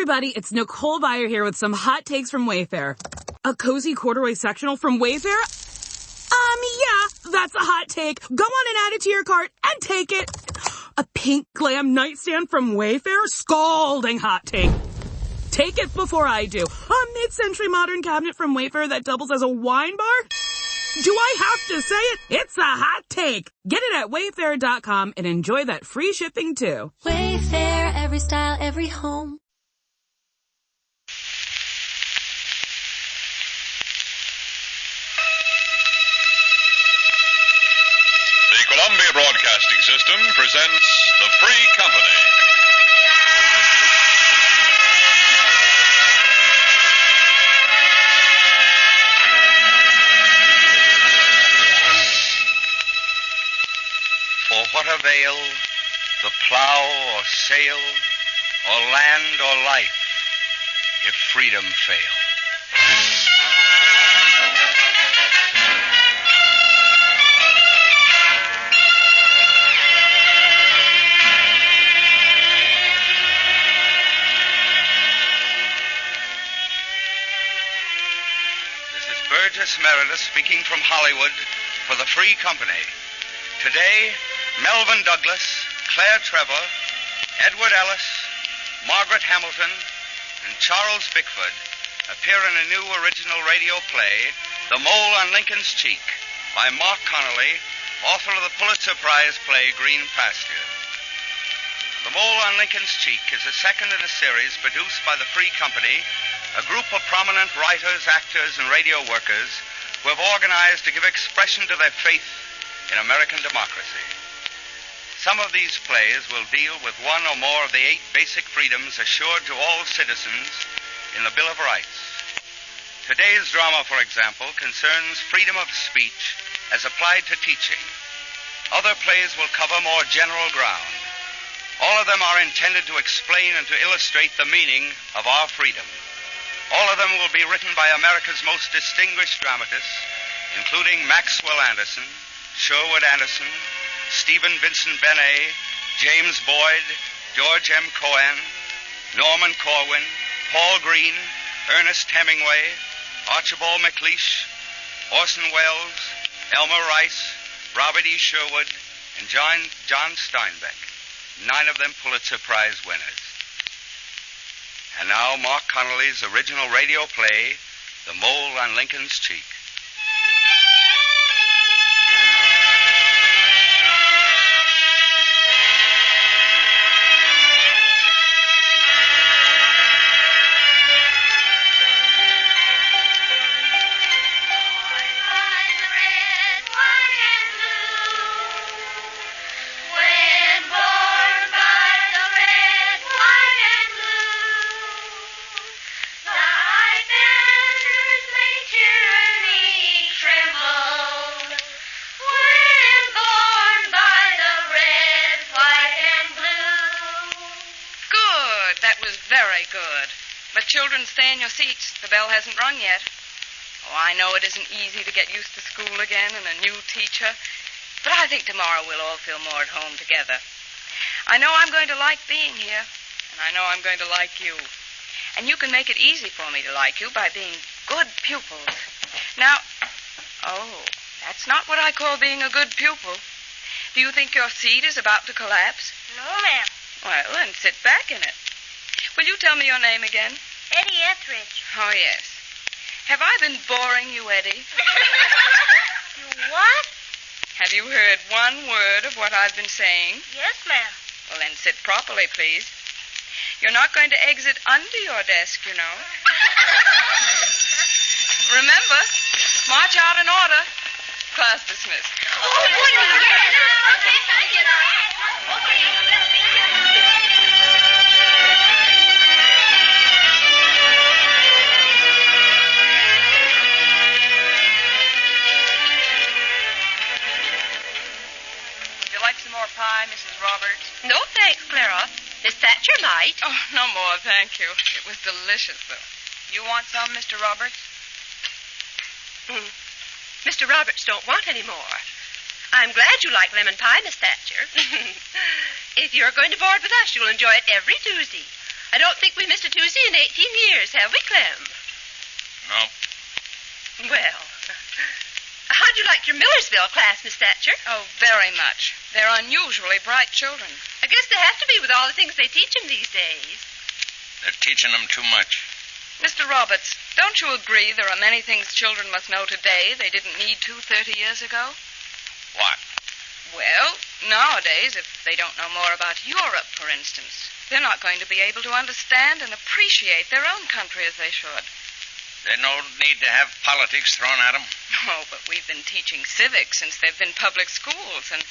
everybody, it's Nicole Byer here with some hot takes from Wayfair. A cozy corduroy sectional from Wayfair? Yeah, that's a hot take. Go on and add it to your cart and take it. A pink glam nightstand from Wayfair? Scalding hot take. Take it before I do. A mid-century modern cabinet from Wayfair that doubles as a wine bar? Do I have to say it? It's a hot take. Get it at Wayfair.com and enjoy that free shipping too. Wayfair, every style, every home. The Columbia Broadcasting System presents The Free Company. For what avail the plow or sail, or land or life, if freedom fail? This is Burgess Meredith speaking from Hollywood for the Free Company. Today, Melvin Douglas, Claire Trevor, Edward Ellis, Margaret Hamilton, and Charles Bickford appear in a new original radio play, The Mole on Lincoln's Cheek, by Mark Connolly, author of the Pulitzer Prize play Green Pasture. The Mole on Lincoln's Cheek is the second in a series produced by the Free Company, a group of prominent writers, actors, and radio workers who have organized to give expression to their faith in American democracy. Some of these plays will deal with one or more of the 8 basic freedoms assured to all citizens in the Bill of Rights. Today's drama, for example, concerns freedom of speech as applied to teaching. Other plays will cover more general ground. All of them are intended to explain and to illustrate the meaning of our freedom. All of them will be written by America's most distinguished dramatists, including Maxwell Anderson, Sherwood Anderson, Stephen Vincent Benet, James Boyd, George M. Cohan, Norman Corwin, Paul Green, Ernest Hemingway, Archibald MacLeish, Orson Welles, Elmer Rice, Robert E. Sherwood, and John Steinbeck, 9 of them Pulitzer Prize winners. And now, Mark Connolly's original radio play, The Mole on Lincoln's Cheek. Children, stay in your seats. The bell hasn't rung yet. Oh, I know it isn't easy to get used to school again and a new teacher, but I think tomorrow we'll all feel more at home together. I know I'm going to like being here, and I know I'm going to like you. And you can make it easy for me to like you by being good pupils. Now, that's not what I call being a good pupil. Do you think your seat is about to collapse? No, ma'am. Well, then sit back in it. Will you tell me your name again? Eddie Etheridge. Oh, yes. Have I been boring you, Eddie? You what? Have you heard one word of what I've been saying? Yes, ma'am. Well, then sit properly, please. You're not going to exit under your desk, you know. Remember, march out in order. Class dismissed. More pie, Mrs. Roberts? No, thanks, Clara. Miss Thatcher might. Oh, no more, thank you. It was delicious, though. You want some, Mr. Roberts? Mr. Roberts don't want any more. I'm glad you like lemon pie, Miss Thatcher. If you're going to board with us, you'll enjoy it every Tuesday. I don't think we missed a Tuesday in 18 years, have we, Clem? No. Well, how'd you like your Millersville class, Miss Thatcher? Oh, very much. They're unusually bright children. I guess they have to be with all the things they teach them these days. They're teaching them too much. Mr. Roberts, don't you agree there are many things children must know today they didn't need to 30 years ago? What? Well, nowadays, if they don't know more about Europe, for instance, they're not going to be able to understand and appreciate their own country as they should. They don't need to have politics thrown at them. Oh, but we've been teaching civics since they've been public schools, and,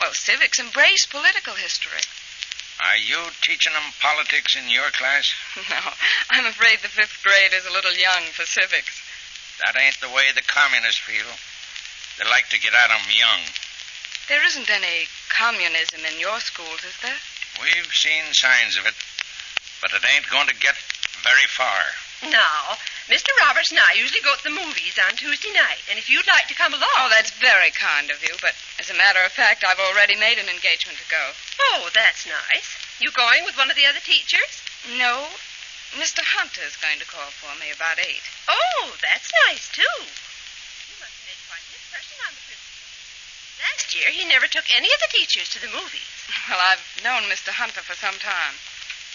well, civics embrace political history. Are you teaching them politics in your class? No, I'm afraid the 5th grade is a little young for civics. That ain't the way the communists feel. They like to get at 'em young. There isn't any communism in your schools, is there? We've seen signs of it, but it ain't going to get very far. Now, Mr. Roberts and I usually go to the movies on Tuesday night, and if you'd like to come along... Oh, that's very kind of you, but as a matter of fact, I've already made an engagement to go. Oh, that's nice. You going with one of the other teachers? No, Mr. Hunter's going to call for me about 8. Oh, that's nice, too. You must have made quite an impression on the principal. Last year, he never took any of the teachers to the movies. Well, I've known Mr. Hunter for some time.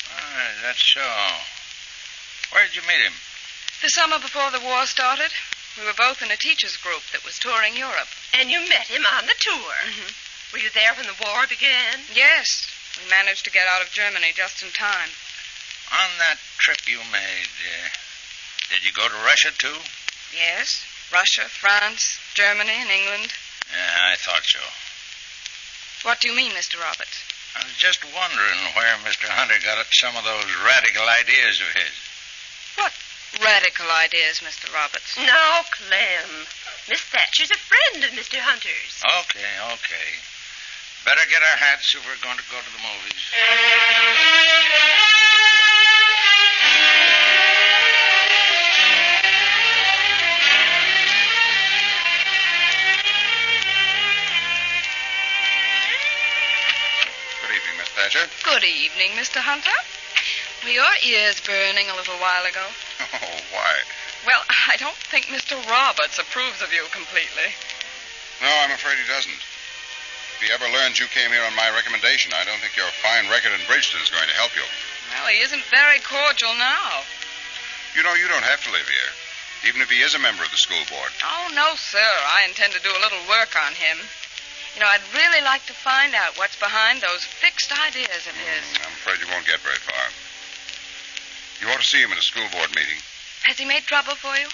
Oh, that's so. Where did you meet him? The summer before the war started, we were both in a teachers' group that was touring Europe. And you met him on the tour? Mm-hmm. Were you there when the war began? Yes. We managed to get out of Germany just in time. On that trip you made, did you go to Russia, too? Yes. Russia, France, Germany, and England. Yeah, I thought so. What do you mean, Mr. Roberts? I was just wondering where Mr. Hunter got some of those radical ideas of his. What radical ideas, Mr. Roberts? Now, Clem, Miss Thatcher's a friend of Mr. Hunter's. Okay. Better get our hats if we're going to go to the movies. Good evening, Miss Thatcher. Good evening, Mr. Hunter. Were your ears burning a little while ago? Oh, why? Well, I don't think Mr. Roberts approves of you completely. No, I'm afraid he doesn't. If he ever learns you came here on my recommendation, I don't think your fine record in Bridgeton is going to help you. Well, he isn't very cordial now. You know, you don't have to live here, even if he is a member of the school board. Oh, no, sir. I intend to do a little work on him. You know, I'd really like to find out what's behind those fixed ideas of his. I'm afraid you won't get very far. You ought to see him at a school board meeting. Has he made trouble for you?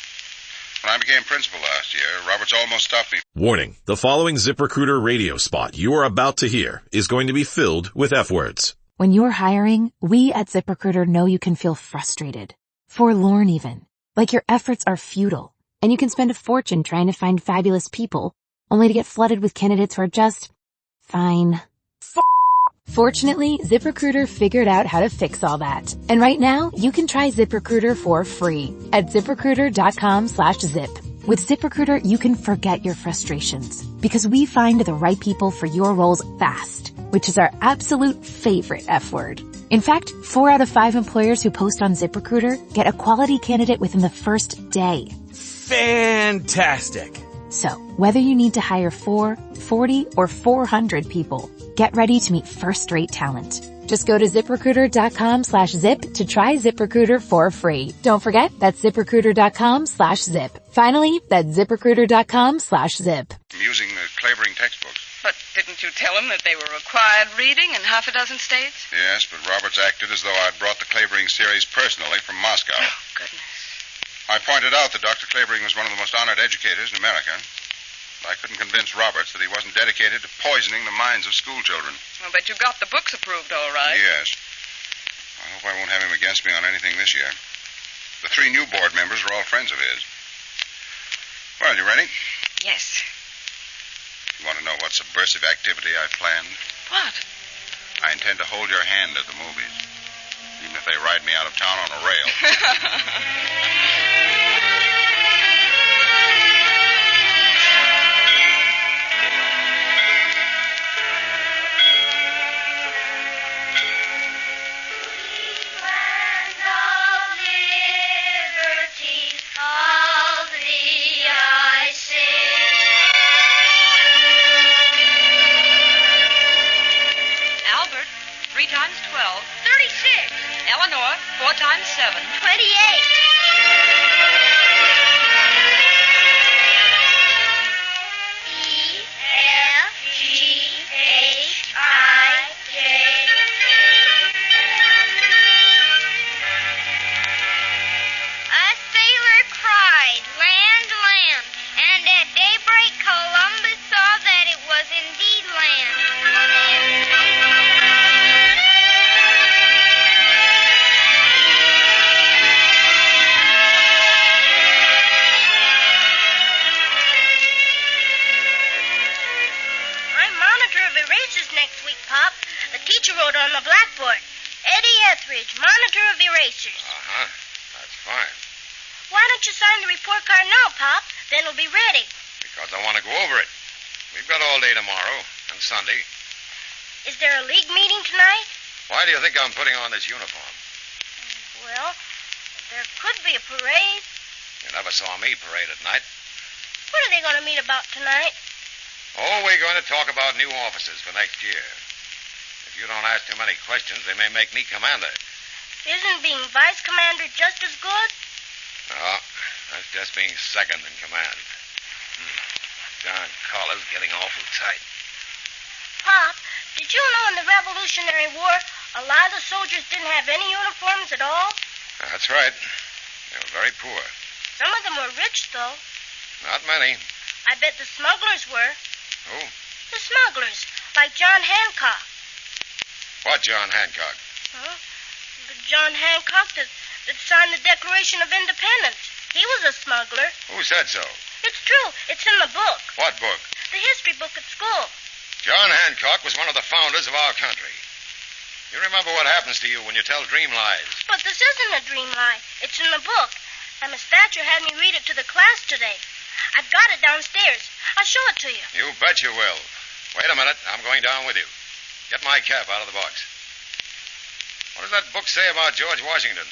When I became principal last year, Roberts almost stopped me. Warning, the following ZipRecruiter radio spot you are about to hear is going to be filled with F-words. When you're hiring, we at ZipRecruiter know you can feel frustrated, forlorn even, like your efforts are futile, and you can spend a fortune trying to find fabulous people, only to get flooded with candidates who are just fine. Fortunately, ZipRecruiter figured out how to fix all that. And right now, you can try ZipRecruiter for free at ZipRecruiter.com/zip. With ZipRecruiter, you can forget your frustrations because we find the right people for your roles fast, which is our absolute favorite F word. In fact, 4 out of 5 employers who post on ZipRecruiter get a quality candidate within the first day. Fantastic. So, whether you need to hire 4, 40, or 400 people, get ready to meet first-rate talent. Just go to ZipRecruiter.com/zip to try ZipRecruiter for free. Don't forget, that's ZipRecruiter.com/zip. Finally, that's ZipRecruiter.com/zip. I'm using the Clavering textbooks. But didn't you tell him that they were required reading in half a dozen states? Yes, but Roberts acted as though I'd brought the Clavering series personally from Moscow. Oh, goodness. I pointed out that Dr. Clavering was one of the most honored educators in America. I couldn't convince Roberts that he wasn't dedicated to poisoning the minds of school children. Well, but you got the books approved all right. Yes. I hope I won't have him against me on anything this year. The 3 new board members are all friends of his. Well, you ready? Yes. You want to know what subversive activity I've planned? What? I intend to hold your hand at the movies, even if they ride me out of town on a rail. north. 4 times 7. 28. Columbus saw that it was indeed land. I'm monitor of erasers next week, Pop. The teacher wrote on the blackboard, Eddie Etheridge, monitor of erasers. Uh-huh. That's fine. Why don't you sign the report card now, Pop? Then it'll be ready. Because I want to go over it. We've got all day tomorrow and Sunday. Is there a league meeting tonight? Why do you think I'm putting on this uniform? Well, there could be a parade. You never saw me parade at night. What are they going to meet about tonight? Oh, we're going to talk about new officers for next year. If you don't ask too many questions, they may make me commander. Isn't being vice commander just as good? No, that's just being second in command. Darn collar's getting awful tight. Pop, did you know in the Revolutionary War, a lot of the soldiers didn't have any uniforms at all? That's right. They were very poor. Some of them were rich, though. Not many. I bet the smugglers were. Who? The smugglers, like John Hancock. What John Hancock? Huh? The John Hancock that signed the Declaration of Independence. He was a smuggler. Who said so? It's true. It's in the book. What book? The history book at school. John Hancock was one of the founders of our country. You remember what happens to you when you tell dream lies. But this isn't a dream lie. It's in the book. And Miss Thatcher had me read it to the class today. I've got it downstairs. I'll show it to you. You bet you will. Wait a minute. I'm going down with you. Get my cap out of the box. What does that book say about George Washington?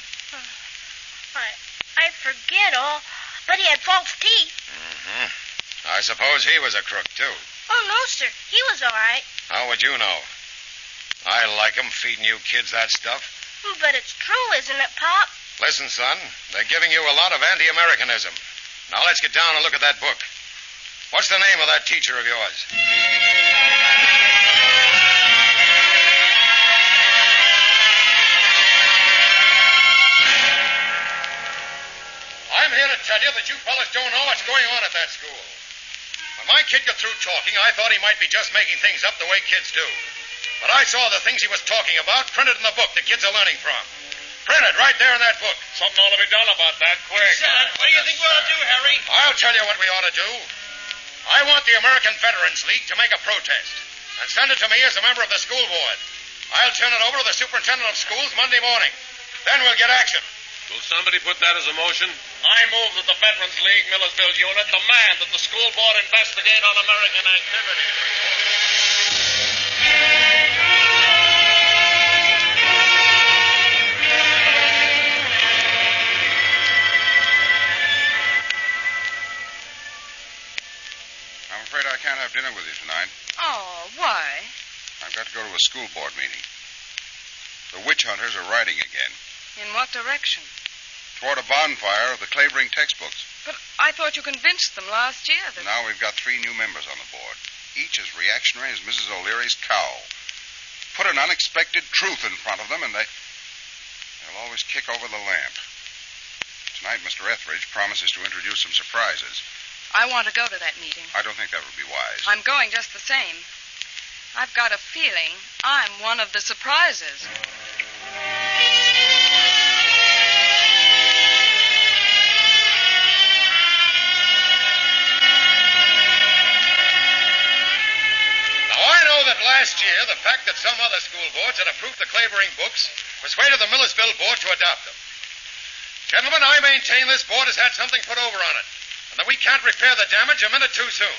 I forget all. But he had false teeth. Mm-hmm. I suppose he was a crook, too. Oh, no, sir. He was all right. How would you know? I like 'em feeding you kids that stuff. But it's true, isn't it, Pop? Listen, son, they're giving you a lot of anti-Americanism. Now let's get down and look at that book. What's the name of that teacher of yours? I'm here to tell you that you fellas don't know what's going on at that school. When my kid got through talking, I thought he might be just making things up the way kids do. But I saw the things he was talking about printed in the book the kids are learning from. Printed right there in that book. Something ought to be done about that, quick. What do you think we ought to do, Harry? I'll tell you what we ought to do. I want the American Veterans League to make a protest and send it to me as a member of the school board. I'll turn it over to the superintendent of schools Monday morning. Then we'll get action. Will somebody put that as a motion? I move that the Veterans League Millersville unit demand that the school board investigate un-American activity. I'm afraid I can't have dinner with you tonight. Oh, why? I've got to go to a school board meeting. The witch hunters are riding again. In what direction? Toward a bonfire of the Clavering textbooks. But I thought you convinced them last year that... Now we've got 3 new members on the board, each as reactionary as Mrs. O'Leary's cow. Put an unexpected truth in front of them, and they'll always kick over the lamp. Tonight, Mr. Etheridge promises to introduce some surprises. I want to go to that meeting. I don't think that would be wise. I'm going just the same. I've got a feeling I'm one of the surprises. That last year, the fact that some other school boards had approved the Clavering books persuaded the Millersville board to adopt them. Gentlemen, I maintain this board has had something put over on it, and that we can't repair the damage a minute too soon.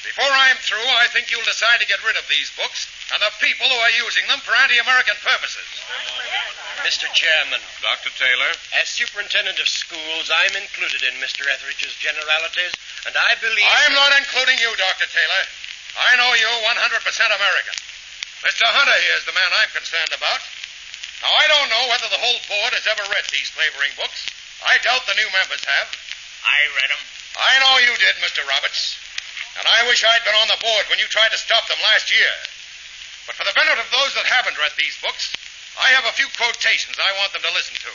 Before I'm through, I think you'll decide to get rid of these books and the people who are using them for anti-American purposes. Mr. Chairman. Dr. Taylor. As superintendent of schools, I'm included in Mr. Etheridge's generalities, and I believe... I'm not including you, Dr. Taylor. I know you 100% American. Mr. Hunter here is the man I'm concerned about. Now, I don't know whether the whole board has ever read these flavoring books. I doubt the new members have. I read them. I know you did, Mr. Roberts. And I wish I'd been on the board when you tried to stop them last year. But for the benefit of those that haven't read these books, I have a few quotations I want them to listen to.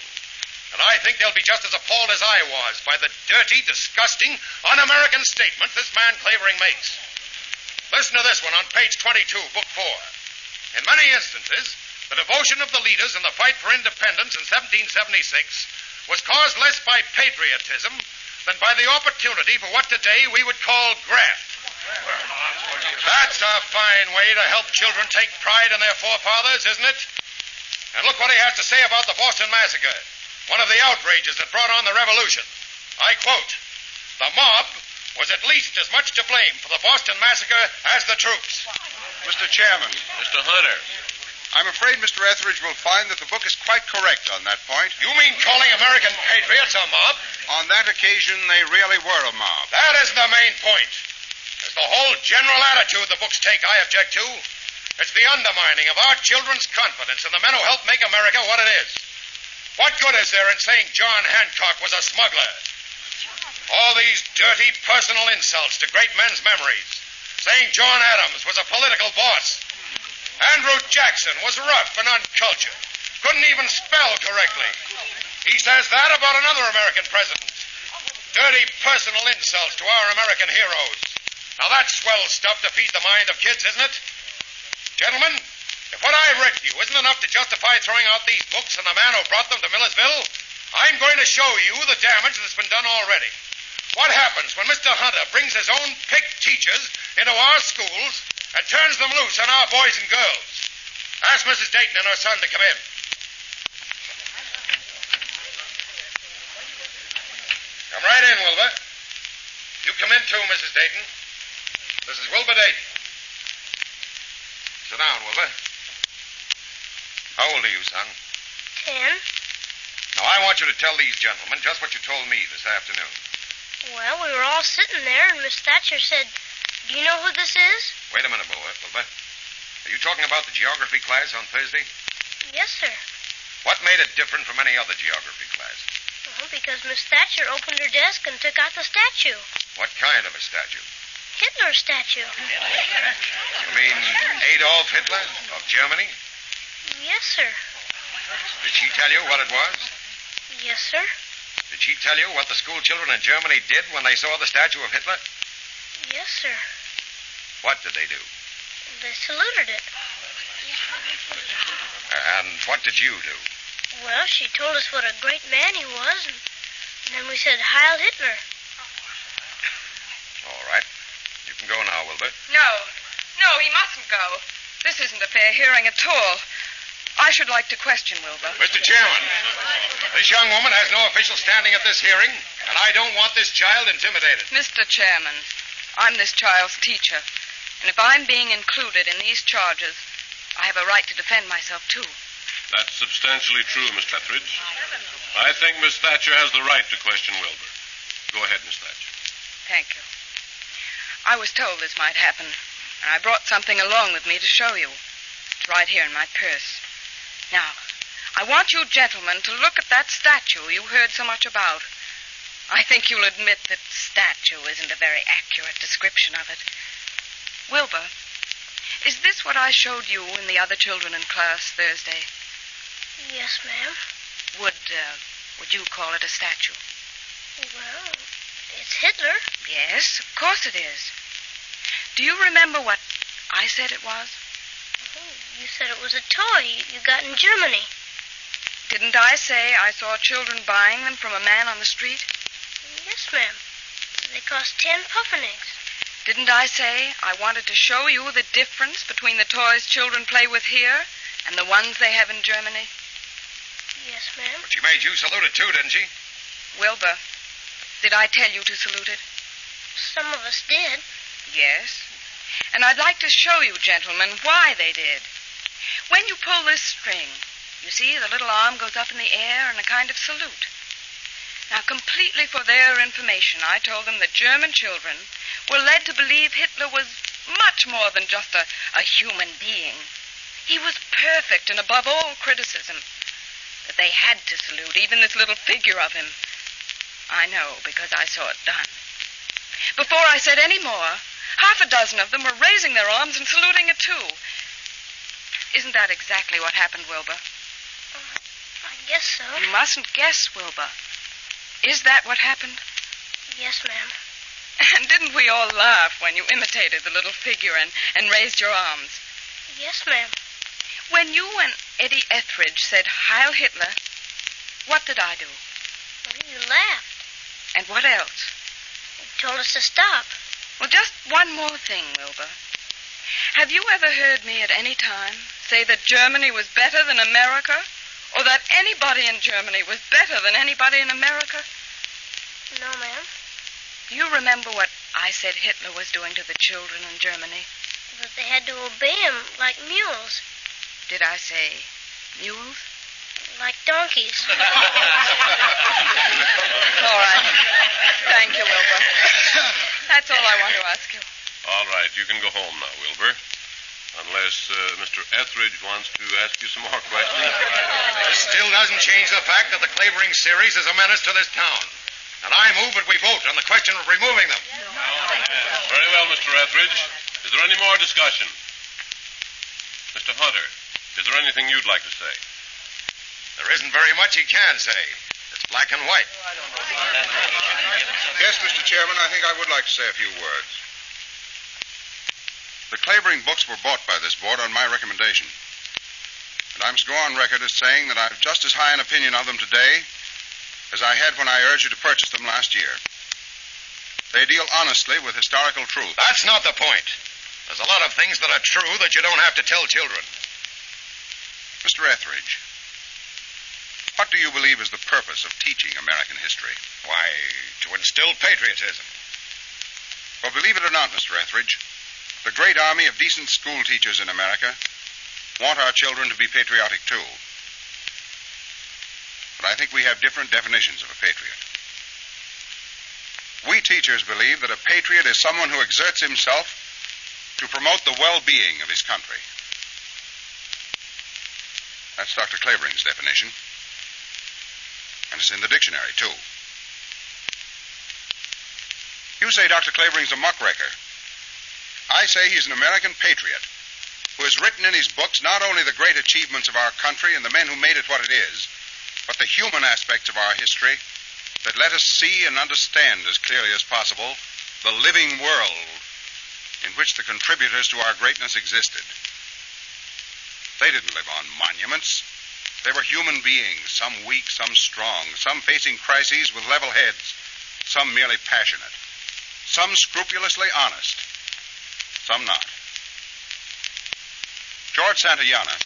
And I think they'll be just as appalled as I was by the dirty, disgusting, un-American statement this man Clavering makes. Listen to this one on page 22, book 4. In many instances, the devotion of the leaders in the fight for independence in 1776 was caused less by patriotism than by the opportunity for what today we would call graft. That's a fine way to help children take pride in their forefathers, isn't it? And look what he has to say about the Boston Massacre, one of the outrages that brought on the revolution. I quote, "The mob was at least as much to blame for the Boston Massacre as the troops." Mr. Chairman. Mr. Hunter. I'm afraid Mr. Etheridge will find that the book is quite correct on that point. You mean calling American patriots a mob? On that occasion, they really were a mob. That isn't the main point. It's the whole general attitude the books take I object to. It's the undermining of our children's confidence in the men who helped make America what it is. What good is there in saying John Hancock was a smuggler? All these dirty personal insults to great men's memories. Saying John Adams was a political boss. Andrew Jackson was rough and uncultured. Couldn't even spell correctly. He says that about another American president. Dirty personal insults to our American heroes. Now that's swell stuff to feed the mind of kids, isn't it? Gentlemen, if what I've read to you isn't enough to justify throwing out these books and the man who brought them to Millersville, I'm going to show you the damage that's been done already. What happens when Mr. Hunter brings his own picked teachers into our schools and turns them loose on our boys and girls? Ask Mrs. Dayton and her son to come in. Come right in, Wilbur. You come in too, Mrs. Dayton. This is Wilbur Dayton. Sit down, Wilbur. How old are you, son? 10. Now, I want you to tell these gentlemen just what you told me this afternoon. Well, we were all sitting there, and Miss Thatcher said, "Do you know who this is?" Wait a minute, Wilbur. Are you talking about the geography class on Thursday? Yes, sir. What made it different from any other geography class? Well, because Miss Thatcher opened her desk and took out the statue. What kind of a statue? Hitler's statue. You mean Adolf Hitler of Germany? Yes, sir. Did she tell you what it was? Yes, sir. Did she tell you what the school children in Germany did when they saw the statue of Hitler? Yes, sir. What did they do? They saluted it. And what did you do? Well, she told us what a great man he was, and then we said, "Heil Hitler." All right. You can go now, Wilbur. No, he mustn't go. This isn't a fair hearing at all. I should like to question Wilbur. Mr. Chairman, this young woman has no official standing at this hearing, and I don't want this child intimidated. Mr. Chairman, I'm this child's teacher, and if I'm being included in these charges, I have a right to defend myself, too. That's substantially true, Mr. Etheridge. I think Miss Thatcher has the right to question Wilbur. Go ahead, Miss Thatcher. Thank you. I was told this might happen, and I brought something along with me to show you. It's right here in my purse. Now, I want you gentlemen to look at that statue you heard so much about. I think you'll admit that statue isn't a very accurate description of it. Wilbur, is this what I showed you and the other children in class Thursday? Yes, ma'am. Would you call it a statue? Well, it's Hitler. Yes, of course it is. Do you remember what I said it was? You said it was a toy you got in Germany. Didn't I say I saw children buying them from a man on the street? Yes, ma'am. They cost 10 pfennigs. Didn't I say I wanted to show you the difference between the toys children play with here and the ones they have in Germany? Yes, ma'am. But she made you salute it, too, didn't she? Wilbur, did I tell you to salute it? Some of us did. Yes. And I'd like to show you, gentlemen, why they did. When you pull this string, you see the little arm goes up in the air in a kind of salute. Now, completely for their information, I told them that German children were led to believe Hitler was much more than just a human being. He was perfect and above all criticism. But they had to salute, even this little figure of him. I know, because I saw it done. Before I said any more, half a dozen of them were raising their arms and saluting it, too. Isn't that exactly what happened, Wilbur? I guess so. You mustn't guess, Wilbur. Is that what happened? Yes, ma'am. And didn't we all laugh when you imitated the little figure and raised your arms? Yes, ma'am. When you and Eddie Etheridge said, Heil Hitler, what did I do? Well, you laughed. And what else? You told us to stop. Well, just one more thing, Wilbur. Have you ever heard me at any time say that Germany was better than America? Or that anybody in Germany was better than anybody in America? No, ma'am. Do you remember what I said Hitler was doing to the children in Germany? That they had to obey him like mules. Did I say mules? Like donkeys. All right. Thank you, Wilbur. That's all I want to ask you. All right, you can go home now, Wilbur. Unless Mr. Etheridge wants to ask you some more questions. This still doesn't change the fact that the Clavering series is a menace to this town. And I move that we vote on the question of removing them. Very well, Mr. Etheridge. Is there any more discussion? Mr. Hunter, is there anything you'd like to say? There isn't very much he can say. It's black and white. Yes, Mr. Chairman, I think I would like to say a few words. The Clavering books were bought by this board on my recommendation. And I must go on record as saying that I've just as high an opinion of them today as I had when I urged you to purchase them last year. They deal honestly with historical truth. That's not the point. There's a lot of things that are true that you don't have to tell children. Mr. Etheridge, what do you believe is the purpose of teaching American history? Why, to instill patriotism. Well, believe it or not, Mr. Etheridge, the great army of decent school teachers in America want our children to be patriotic, too. But I think we have different definitions of a patriot. We teachers believe that a patriot is someone who exerts himself to promote the well-being of his country. That's Dr. Clavering's definition. And it's in the dictionary, too. You say Dr. Clavering's a muckraker. I say he's an American patriot who has written in his books not only the great achievements of our country and the men who made it what it is, but the human aspects of our history that let us see and understand as clearly as possible the living world in which the contributors to our greatness existed. They didn't live on monuments. They were human beings, some weak, some strong, some facing crises with level heads, some merely passionate, some scrupulously honest, some not. George Santayana,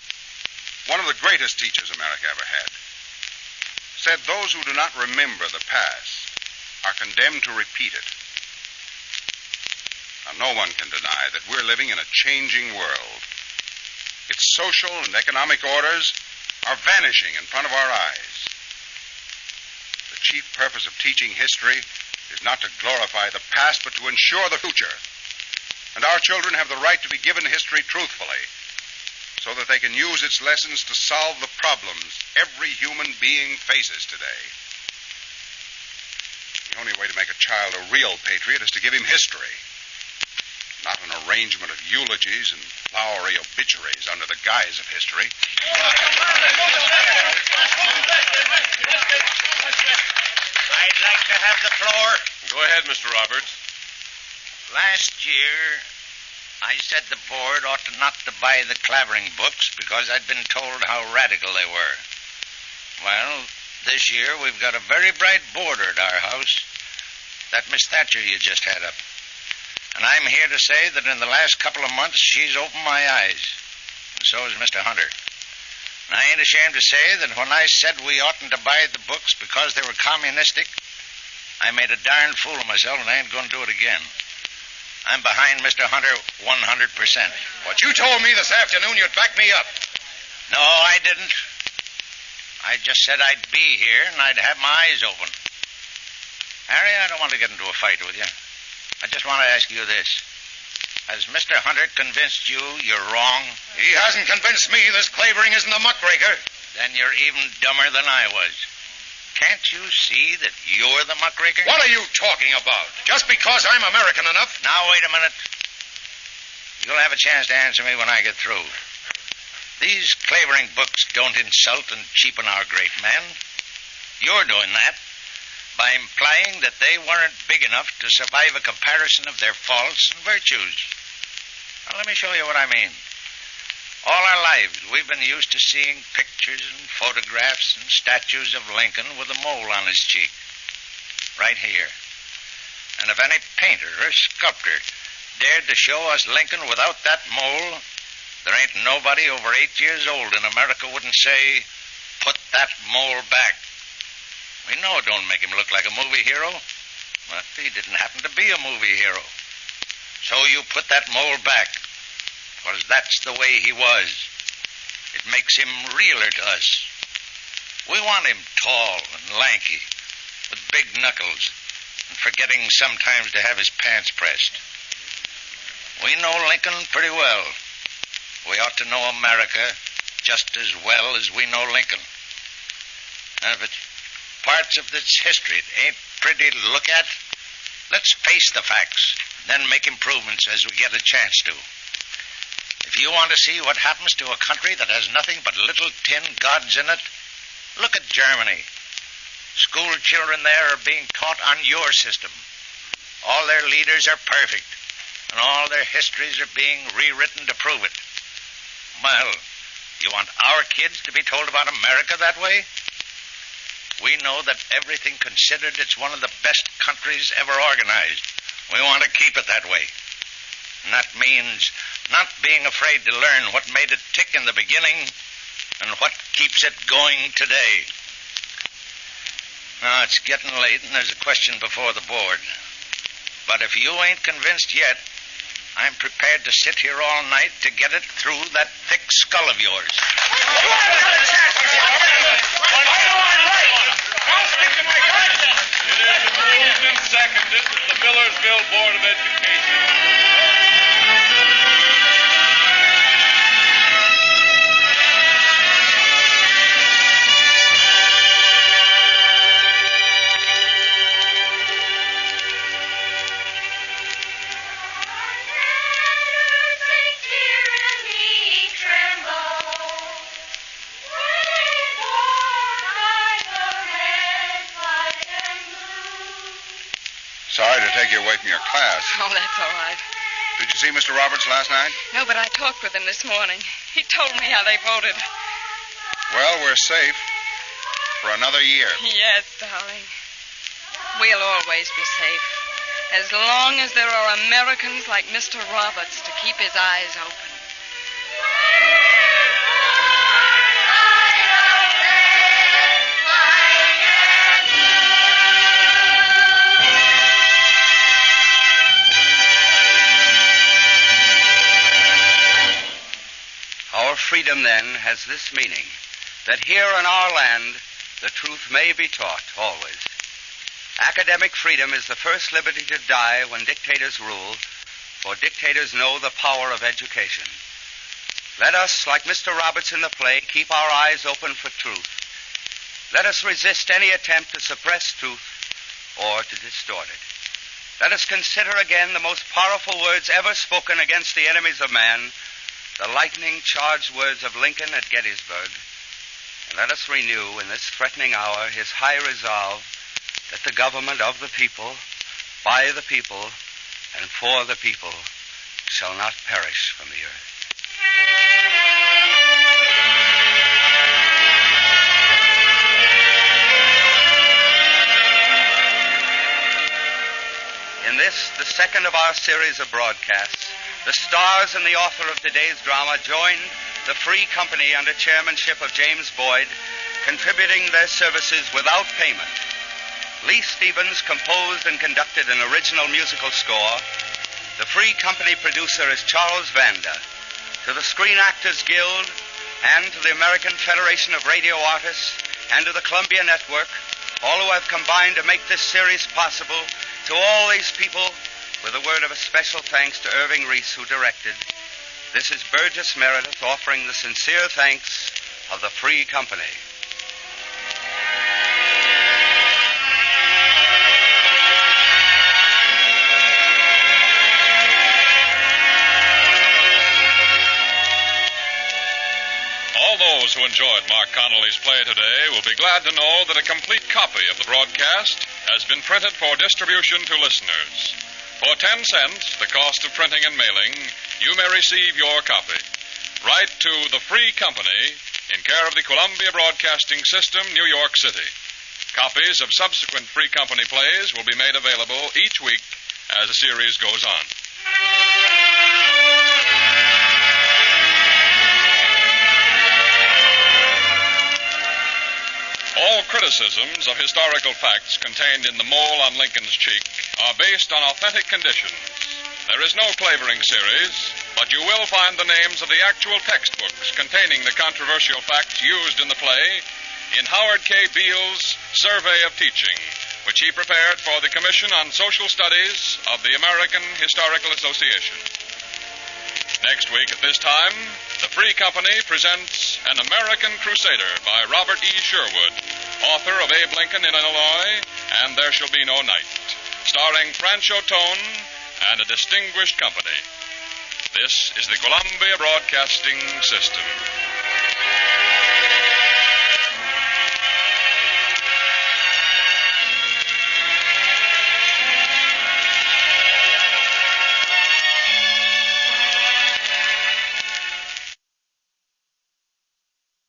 one of the greatest teachers America ever had, said those who do not remember the past are condemned to repeat it. Now, no one can deny that we're living in a changing world. Its social and economic orders are vanishing in front of our eyes. The chief purpose of teaching history is not to glorify the past, but to ensure the future. And our children have the right to be given history truthfully, so that they can use its lessons to solve the problems every human being faces today. The only way to make a child a real patriot is to give him history, not an arrangement of eulogies and flowery obituaries under the guise of history. I'd like to have the floor. Go ahead, Mr. Roberts. Last year, I said the board ought not to buy the Clavering books because I'd been told how radical they were. Well, this year we've got a very bright boarder at our house, that Miss Thatcher you just had up. And I'm here to say that in the last couple of months she's opened my eyes, and so has Mr. Hunter. And I ain't ashamed to say that when I said we oughtn't to buy the books because they were communistic, I made a darn fool of myself, and I ain't going to do it again. I'm behind Mr. Hunter 100%. What you told me this afternoon, you'd back me up. No, I didn't. I just said I'd be here and I'd have my eyes open. Harry, I don't want to get into a fight with you. I just want to ask you this. Has Mr. Hunter convinced you you're wrong? He hasn't convinced me this Clavering isn't a muckraker. Then you're even dumber than I was. Can't you see that you're the muckraker? What are you talking about? Just because I'm American enough? Now, wait a minute. You'll have a chance to answer me when I get through. These Clavering books don't insult and cheapen our great men. You're doing that by implying that they weren't big enough to survive a comparison of their faults and virtues. Now, let me show you what I mean. All our lives, we've been used to seeing pictures and photographs and statues of Lincoln with a mole on his cheek. Right here. And if any painter or sculptor dared to show us Lincoln without that mole, there ain't nobody over 8 years old in America wouldn't say, put that mole back. We know it don't make him look like a movie hero, but he didn't happen to be a movie hero. So you put that mole back, because that's the way he was. It makes him realer to us. We want him tall and lanky, with big knuckles, and forgetting sometimes to have his pants pressed. We know Lincoln pretty well. We ought to know America just as well as we know Lincoln. And if it's parts of this history that ain't pretty to look at, let's face the facts, then make improvements as we get a chance to. If you want to see what happens to a country that has nothing but little tin gods in it, look at Germany. School children there are being taught on your system. All their leaders are perfect, and all their histories are being rewritten to prove it. Well, you want our kids to be told about America that way? We know that everything considered, it's one of the best countries ever organized. We want to keep it that way. And that means not being afraid to learn what made it tick in the beginning and what keeps it going today. Now, it's getting late and there's a question before the board. But if you ain't convinced yet, I'm prepared to sit here all night to get it through that thick skull of yours. It is moved and seconded that the Millersville Board of Education Sorry to take you away from your class. Oh, that's all right. Did you see Mr. Roberts last night? No, but I talked with him this morning. He told me how they voted. Well, we're safe for another year. Yes, darling. We'll always be safe. As long as there are Americans like Mr. Roberts to keep his eyes open. Our freedom, then, has this meaning, that here in our land, the truth may be taught always. Academic freedom is the first liberty to die when dictators rule, for dictators know the power of education. Let us, like Mr. Roberts in the play, keep our eyes open for truth. Let us resist any attempt to suppress truth or to distort it. Let us consider again the most powerful words ever spoken against the enemies of man, the lightning-charged words of Lincoln at Gettysburg, and let us renew in this threatening hour his high resolve that the government of the people, by the people, and for the people shall not perish from the earth. In this, the second of our series of broadcasts, the stars and the author of today's drama joined the Free Company under chairmanship of James Boyd, contributing their services without payment. Lee Stevens composed and conducted an original musical score. The Free Company producer is Charles Vanda. To the Screen Actors Guild and to the American Federation of Radio Artists and to the Columbia Network, all who have combined to make this series possible, to all these people, with a word of a special thanks to Irving Reese, who directed. This is Burgess Meredith offering the sincere thanks of the Free Company. All those who enjoyed Mark Connolly's play today will be glad to know that a complete copy of the broadcast has been printed for distribution to listeners. For 10 cents, the cost of printing and mailing, you may receive your copy. Write to the Free Company in care of the Columbia Broadcasting System, New York City. Copies of subsequent Free Company plays will be made available each week as the series goes on. All criticisms of historical facts contained in The Mole on Lincoln's Cheek are based on authentic conditions. There is no flavoring series, but you will find the names of the actual textbooks containing the controversial facts used in the play in Howard K. Beale's Survey of Teaching, which he prepared for the Commission on Social Studies of the American Historical Association. Next week at this time, the Free Company presents An American Crusader by Robert E. Sherwood, author of Abe Lincoln in Illinois and There Shall Be No Night, starring Francho Tone and a distinguished company. This is the Columbia Broadcasting System.